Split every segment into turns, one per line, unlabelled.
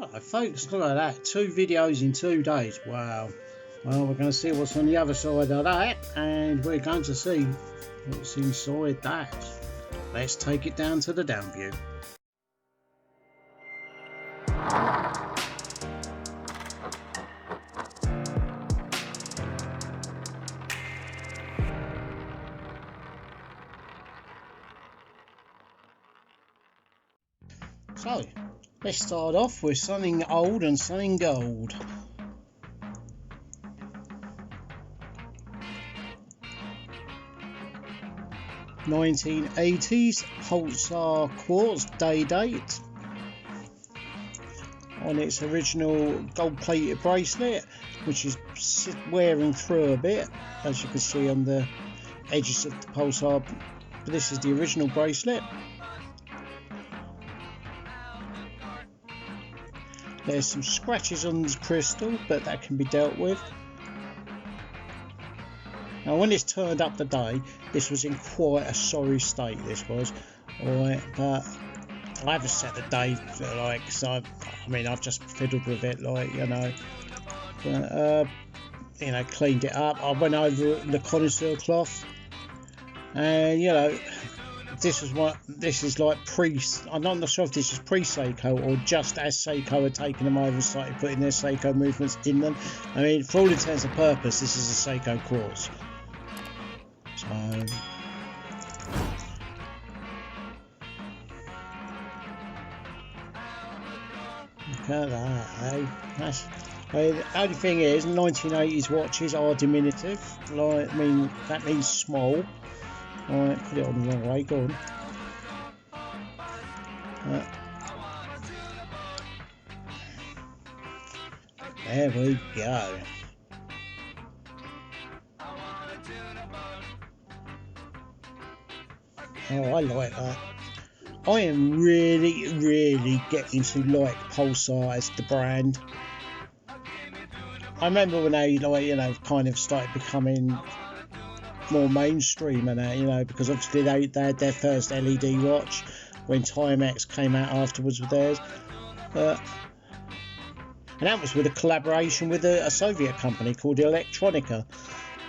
Alright folks, look at that, 2 videos in 2 days, wow. Well, we're going to see what's on the other side of that, and we're going to see what's inside that. Let's take it down to the down view. So, let's start off with something old and something gold. (1980s) Pulsar quartz day date on its original gold plated bracelet, which is wearing through a bit, as you can see on the edges of the Pulsar. But this is the original bracelet. There's some scratches on the crystal, but that can be dealt with. Now, when this turned up today, this was in quite a sorry state. This was, alright, but I haven't set the day, like, so I mean, I've just fiddled with it, like, you know, but, you know, cleaned it up. I went over the connoisseur cloth, and you know, this is like I'm not sure if this is pre-Seiko or just as Seiko had taken them over and started putting their Seiko movements in them. I mean, for all intents and purposes, this is a Seiko quartz. So, look at that, eh? The only thing is, 1980s watches are diminutive. Like, I mean, that means small. Alright, put it on the wrong way, go on. There we go. Oh, I like that. I am really getting to like Pulsar as the brand. I remember when they, like, you know, kind of started becoming more mainstream and that, you know, because obviously they had their first LED watch when Timex came out afterwards with theirs, and that was with a collaboration with a Soviet company called Electronica.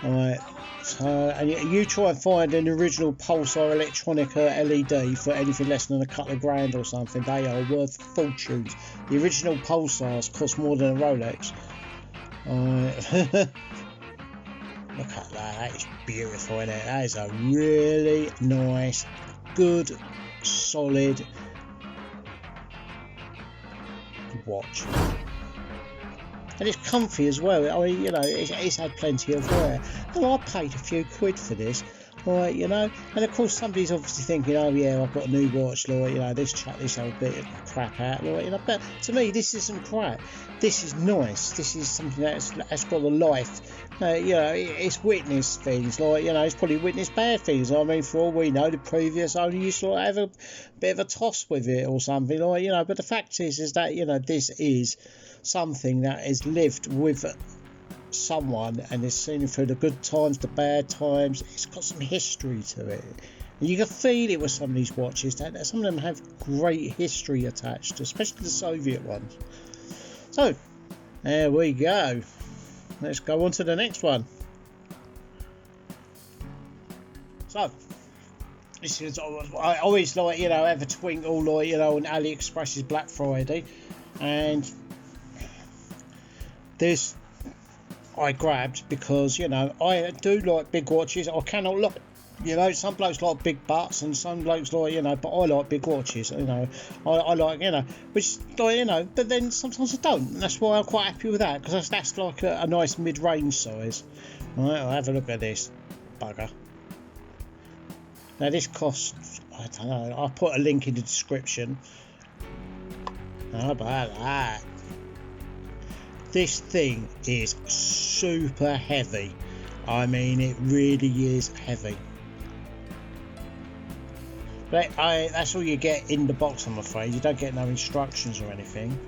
Alright, so, and you try and find an original Pulsar Electronica LED for anything less than a couple of grand or something, they are worth fortunes. The original Pulsars cost more than a Rolex. Alright. Look at that, that is beautiful, isn't it? That is a really nice, good, solid watch. And it's comfy as well. I mean, you know, it's had plenty of wear. And I paid a few quid for this, right, you know. And of course, somebody's obviously thinking, oh yeah, I've got a new watch, like, you know, chuck this old bit of crap out, like, you know. But to me, this isn't crap. This is nice. This is something that's got a life. You know, it's witnessed things, like, you know, it's probably witnessed bad things. I mean, for all we know, the previous owner used to have a bit of a toss with it or something, like, you know. But the fact is that, you know, this is something that has lived with someone and has seen it through the good times, the bad times. It's got some history to it. And you can feel it with some of these watches, that some of them have great history attached, especially the Soviet ones. So, there we go. Let's go on to the next one. So, this is, I always, like, you know, have a twinkle, like, you know, on Aliexpress's Black Friday, and this I grabbed because, you know, I do like big watches. I cannot look, you know, some blokes like big butts and some blokes like, you know, but I like big watches, you know. I like, you know, which, like, you know, but then sometimes I don't, and that's why I'm quite happy with that, because that's like a nice mid-range size. Right, I'll have a look at this bugger. Now this costs, I don't know, I'll put a link in the description. How about that? This thing is super heavy. I mean, it really is heavy. But that's all you get in the box, I'm afraid. You don't get no instructions or anything.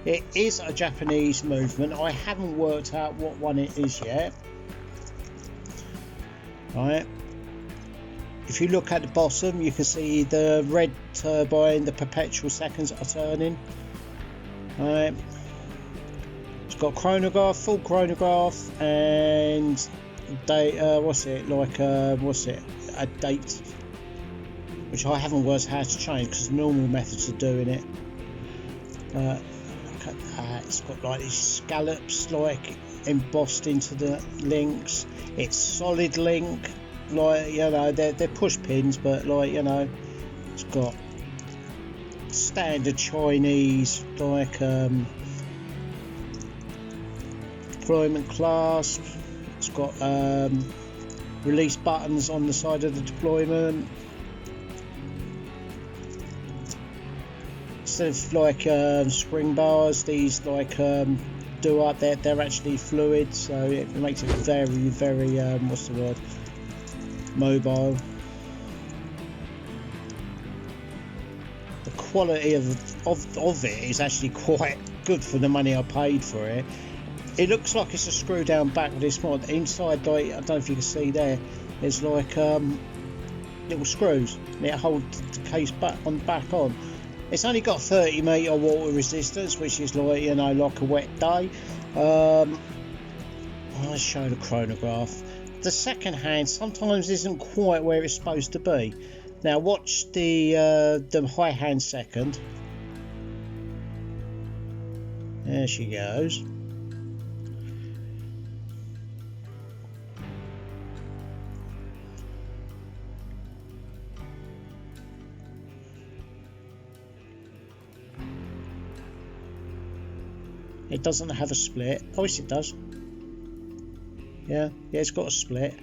It is a Japanese movement. I haven't worked out what one it is yet. Right. If you look at the bottom, you can see the red turbine, the perpetual seconds are turning. It's got chronograph, full chronograph, and date. A date, which I haven't worked out how to change because normal methods of doing it. Look at that. It's got like these scallops like embossed into the links. It's solid link, like, you know, they're push pins, but like, you know, it's got standard Chinese like deployment clasp. It's got release buttons on the side of the deployment. Instead of like spring bars, these like do up, they're actually fluid, so it makes it very, very what's the word, mobile. The quality of it is actually quite good for the money I paid for it. It looks like it's a screw down back with this mod. Inside, like, I don't know if you can see there, there's like little screws, and it holds the case back on. It's only got 30 metre water resistance, which is like, you know, like a wet day. I'll show the chronograph. The second hand sometimes isn't quite where it's supposed to be. Now watch the high hand second. There she goes. It doesn't have a split. Oh, yes, it does. Yeah, it's got a split.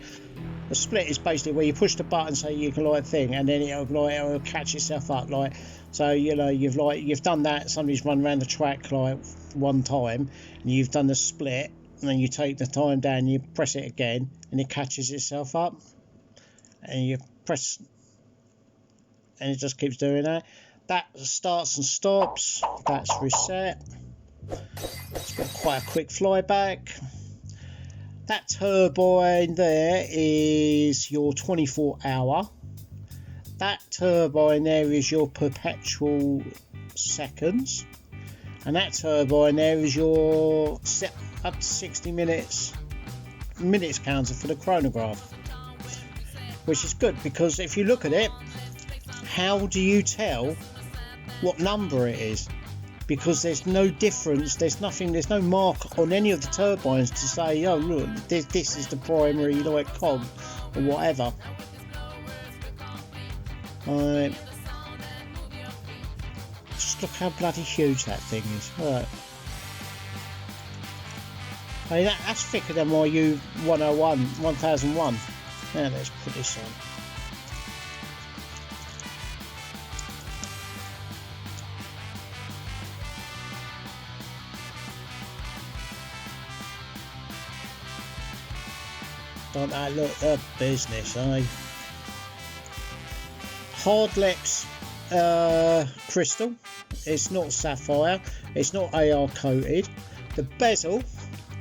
The split is basically where you push the button so you can like thing, and then it'll catch itself up. Like, so, you know, you've done that. Somebody's run around the track like one time, and you've done the split, and then you take the time down, you press it again, and it catches itself up, and you press, and it just keeps doing that. That starts and stops. That's reset. It's got quite a quick flyback. That turbine there is your 24-hour. That turbine there is your perpetual seconds. And that turbine there is your set up to 60 minutes counter for the chronograph. Which is good, because if you look at it, how do you tell what number it is? Because there's no difference, there's no mark on any of the turbines to say, oh look, this is the primary like cog or whatever. Just look how bloody huge that thing is. Right. I mean, that's thicker than my U1001. Now let's put this on. Don't that look the business, eh? Hardlex crystal. It's not sapphire. It's not AR coated. The bezel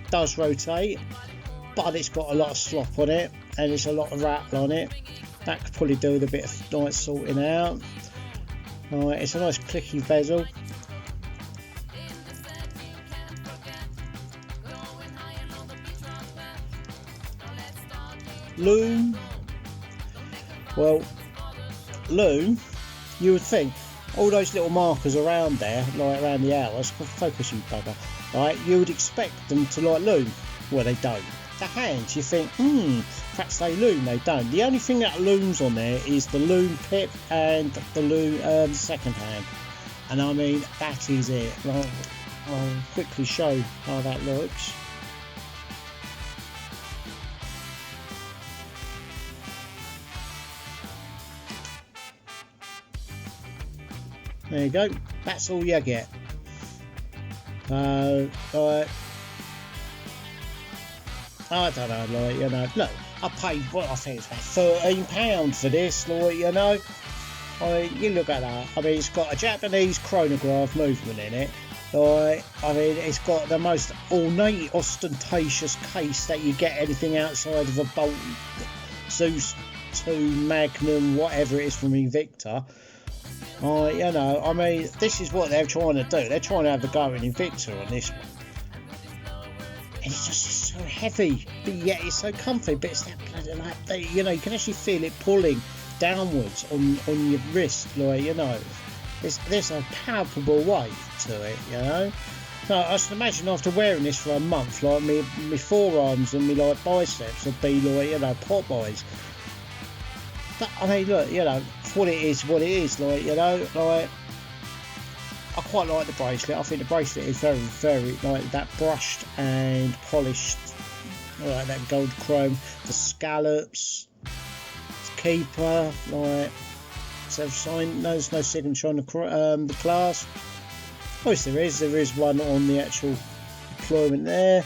does rotate, but it's got a lot of slop on it, and there's a lot of rattle on it. That could probably do with a bit of nice sorting out. It's a nice clicky bezel. Loom. Well, loom, you would think all those little markers around there, like around the hours, focus you bugger, right? You would expect them to like loom. Well, they don't. The hands, you think, perhaps they loom. They don't. The only thing that looms on there is the loom pip and the loom second hand. And I mean, that is it. I'll quickly show how that looks. There you go, that's all you get. I don't know, like, you know, look, I paid, what I think it's about £13 for this, like, you know. You look at that, I mean, it's got a Japanese chronograph movement in it. I mean, it's got the most ornate, ostentatious case that you get anything outside of a Bolt Zeus 2 Magnum, whatever it is from Invicta. You know, I mean, this is what they're trying to do. They're trying to have a go at Invicta on this one. And it's just so heavy, but yet it's so comfy. But it's that bloody, like, you know, you can actually feel it pulling downwards on your wrist, like, you know. There's a palpable weight to it, you know. So I should imagine after wearing this for a month, like me forearms and me like biceps would be like, you know, pop eyes. But I mean, look, you know, what it is, like, you know, like, I quite like the bracelet. I think the bracelet is very, very, like, that brushed and polished, like that gold chrome, the scallops, keeper, like, so sign, there's no signature on the clasp. Oh, yes, there is one on the actual deployment there.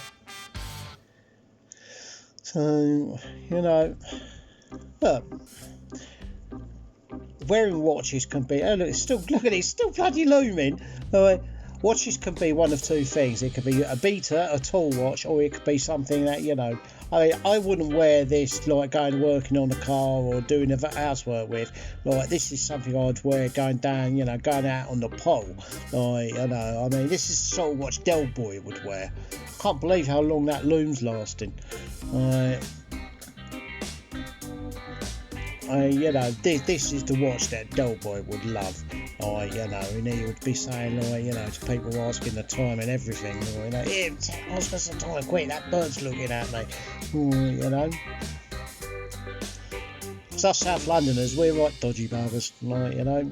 So, you know, look, wearing watches can be, oh look, look at it, it's still bloody looming. Watches can be one of two things. It could be a beater, a tall watch, or it could be something that, you know, I wouldn't wear this like going working on a car or doing a housework with. Like, this is something I'd wear going down, you know, going out on the pole. Like, you know, I mean, this is the sort of watch Del Boy would wear. Can't believe how long that loom's lasting. You know, this is the watch that Del Boy would love. You know, and he would be saying, like, you know, to people asking the time and everything, you know, yeah, I was just time quick, that bird's looking at me, you know. So us South Londoners, we're right dodgy buggers, like, you know.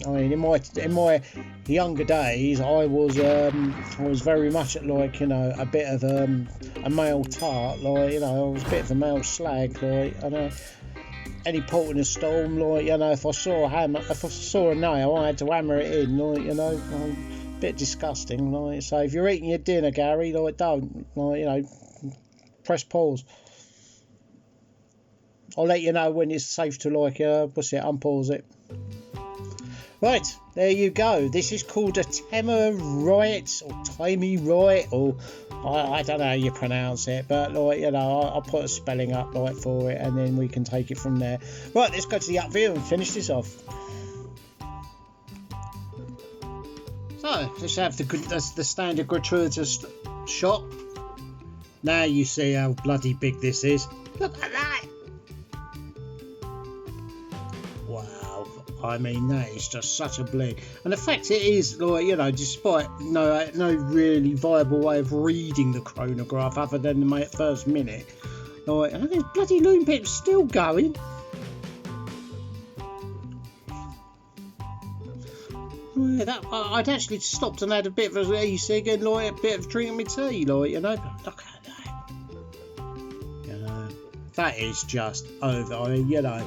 I mean, in my younger days, I was very much at, like, you know, a bit of a male tart, like, you know, I was a bit of a male slag, like, I know. Any port in a storm, like, you know, if I saw a nail, I had to hammer it in, like, you know, a bit disgusting, like. So if you're eating your dinner, Gary, like, don't, like, you know, press pause. I'll let you know when it's safe to, like, unpause it. Right, there you go. This is called a Temeite or Temeite, or I don't know how you pronounce it, but, like, you know, I'll put a spelling up, like, for it, and then we can take it from there. Right, let's go to the up view and finish this off. So let's have the standard gratuitous shot. Now you see how bloody big this is. Look at that. Wow, I mean, that is just such a bling. And the fact it is, like, you know, despite no really viable way of reading the chronograph other than the first minute, like, and this bloody loom bit's still going. Yeah, that I'd actually stopped and had a bit of an e-cig and, like, a bit of drinking my tea, like, you know. But look at that. You know, that is just over. I mean, you know,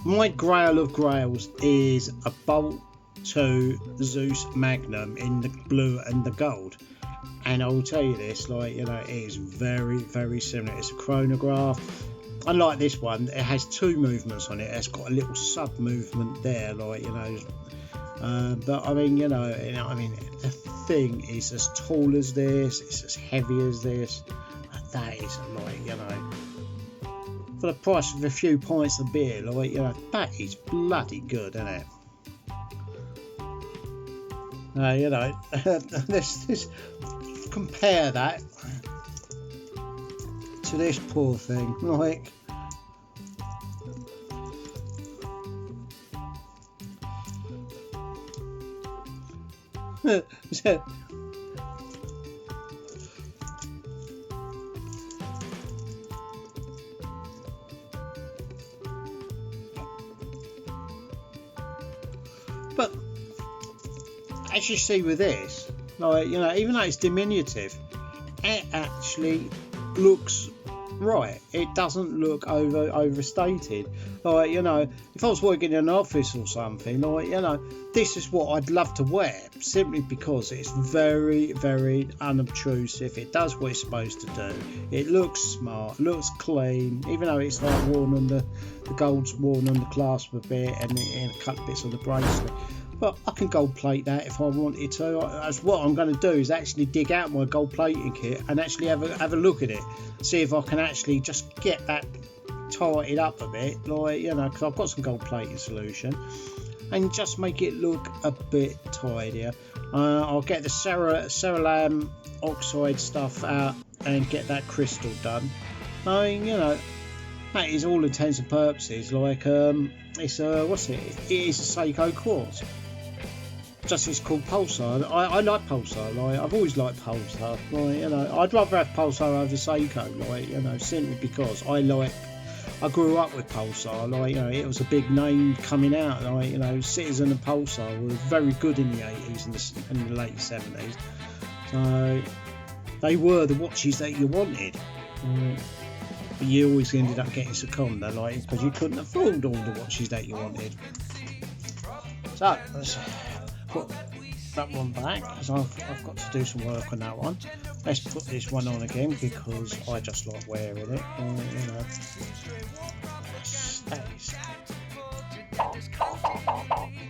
my grail of grails is a Bolt 2 Zeus Magnum in the blue and the gold. And I will tell you this, like, you know, it is very, very similar. It's a chronograph. Unlike this one, it has two movements on it. It's got a little sub movement there, like, you know. But I mean, you know, I mean, the thing is as tall as this. It's as heavy as this. And that is, like, you know, for the price of a few pints of beer, like, you know, that is bloody good, isn't it? You know, let's compare that to this poor thing, like. But as you see with this, like, you know, even though it's diminutive, it actually looks right. It doesn't look overstated. Like, you know, if I was working in an office or something, like, you know, this is what I'd love to wear, simply because it's very, very unobtrusive. It does what it's supposed to do. It looks smart, looks clean, even though it's like worn on the gold's worn on the clasp a bit and a couple bits of the bracelet. But I can gold plate that if I wanted to. That's what I'm going to do, is actually dig out my gold plating kit and actually have a look at it, see if I can actually just get that tighten up a bit, like, you know, because I've got some gold plating solution, and just make it look a bit tidier. I'll get the cerulean oxide stuff out and get that crystal done. I mean, you know, that is all intents and purposes like it's what's it? It is a Seiko quartz. Just it's called Pulsar. I like Pulsar. Like, I've always liked Pulsar. Like, you know, I'd rather have Pulsar over Seiko. Like, you know, simply because I grew up with Pulsar. Like, you know, it was a big name coming out. Like, you know, Citizen and Pulsar were very good in the 80s and the late 70s. So they were the watches that you wanted. But you always ended up getting Seconda, like, because you couldn't afford all the watches that you wanted. So let's put that one back, because I've got to do some work on that one. Let's put this one on again because I just like wearing it. You know,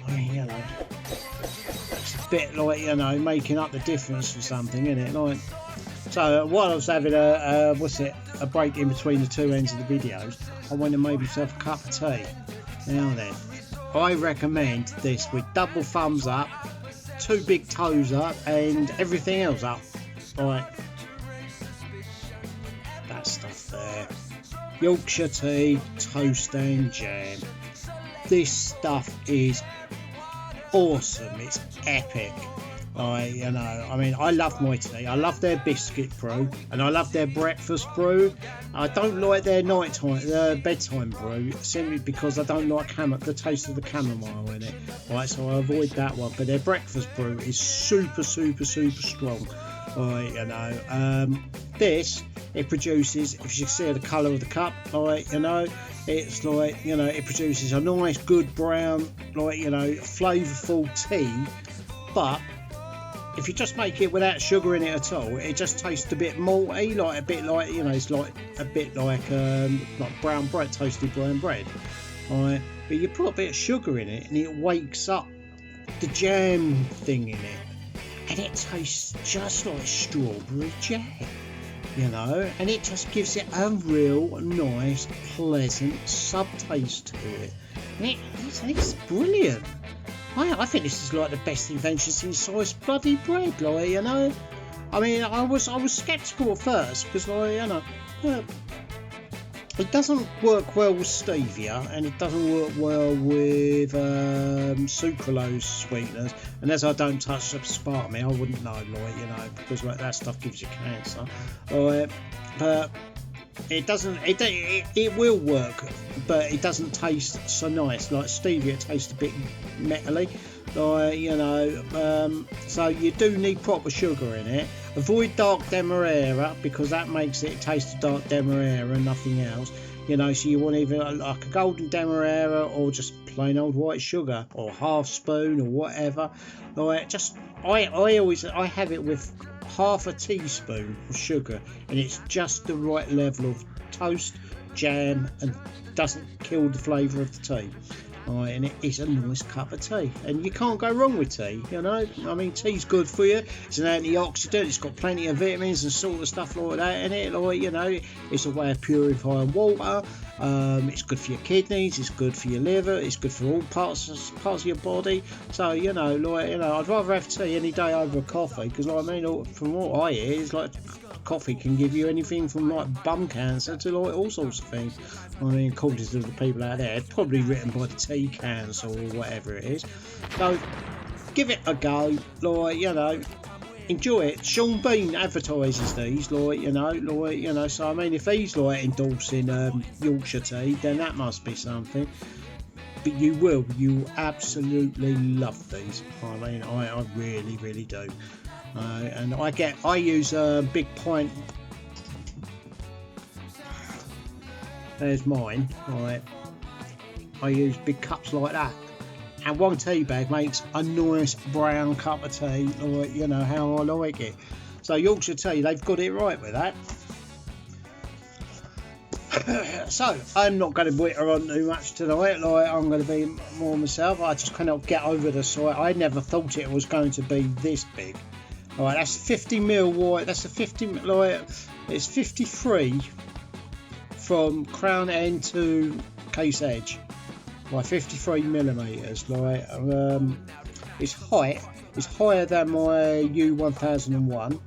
I mean, you know, it's a bit like, you know, making up the difference for something, isn't it? Like, so while I was having a break in between the two ends of the videos, I went and made myself a cup of tea. Now then, I recommend this with double thumbs up, 2 big toes up, and everything else up. Right, that stuff there. Yorkshire tea, toast and jam. This stuff is awesome. It's epic. You know, I mean, I love my tea. I love their biscuit brew, and I love their breakfast brew. I don't like their bedtime brew, simply because I don't like the taste of the chamomile in it. Right, so I avoid that one. But their breakfast brew is super, super, super strong. Right, you know, this, it produces, if you see the colour of the cup, like, you know, it's like, you know, it produces a nice, good brown, like, you know, flavourful tea. But if you just make it without sugar in it at all, it just tastes a bit malty, like a bit like, you know, it's like a bit like brown bread, toasted brown bread. Right, but you put a bit of sugar in it, and it wakes up the jam thing in it, and it tastes just like strawberry jam, you know, and it just gives it a real nice, pleasant subtaste to it. And it's brilliant. I think this is like the best invention since sliced bloody bread, like, you know. I mean, I was sceptical at first because, like, you know, it doesn't work well with stevia, and it doesn't work well with sucralose sweeteners. And as I don't touch aspartame, I wouldn't know, like, you know, because like that stuff gives you cancer. But it doesn't. It will work, but it doesn't taste so nice. Like stevia, it tastes a bit metally. Like, you know, so you do need proper sugar in it. Avoid dark demerara because that makes it taste of dark demerara and nothing else. You know, so you want either like a golden demerara or just plain old white sugar or half spoon or whatever. Like, just I have it with half a teaspoon of sugar, and it's just the right level of toast, jam, and doesn't kill the flavour of the tea. Right, and it is a nice cup of tea, and you can't go wrong with tea, you know. I mean, tea's good for you. It's an antioxidant. It's got plenty of vitamins and sort of stuff like that in it. Like, you know, it's a way of purifying water. It's good for your kidneys. It's good for your liver. It's good for all parts of your body. So, you know, like, you know, I'd rather have tea any day over a coffee because, like, I mean, from what I hear, it's like coffee can give you anything from like bum cancer to like all sorts of things. I mean, according to the people out there, probably written by the tea council or whatever it is. So give it a go, like, you know, enjoy it. Sean Bean advertises these, like, you know, so I mean, if he's like endorsing Yorkshire Tea, then that must be something. But you absolutely love these. I mean, I really, really do. And I use a big pint. There's mine, right? I use big cups like that, and one tea bag makes a nice brown cup of tea, like, you know how I like it. So Yorkshire Tea, they've got it right with that. So I'm not going to witter on too much tonight. Like, I'm going to be more myself. I just cannot get over the sight. I never thought it was going to be this big. All right, that's 50 mil wide. That's a 50, like, it's 53 from crown end to case edge, like 53mm. Like its height is higher than my U1001,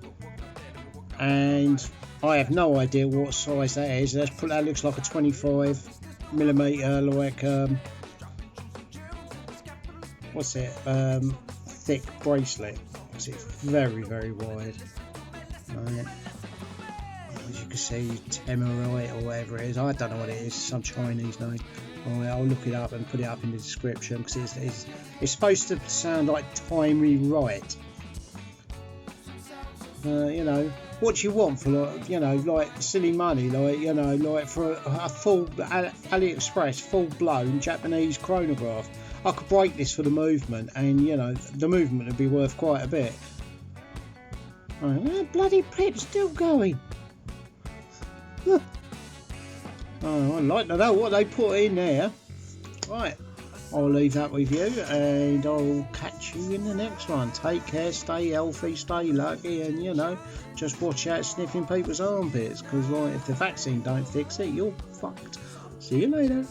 and I have no idea what size that is. That looks like a 25mm, like what's it? Thick bracelet. It's very, very wide. Right. As you can see, Temeite or whatever it is. I don't know what it is. Some Chinese name. Right, I'll look it up and put it up in the description, because it's supposed to sound like timely right. You know, what do you want for, like, you know, like silly money, like, you know, like for a full Aliexpress full blown Japanese chronograph? I could break this for the movement, and you know, the movement would be worth quite a bit. Right, that bloody pip's still going. Huh. Oh, I'd like to know what they put in there. Right, I'll leave that with you, and I'll catch you in the next one. Take care, stay healthy, stay lucky, and you know, just watch out sniffing people's armpits, because like, if the vaccine don't fix it, you're fucked. See you later.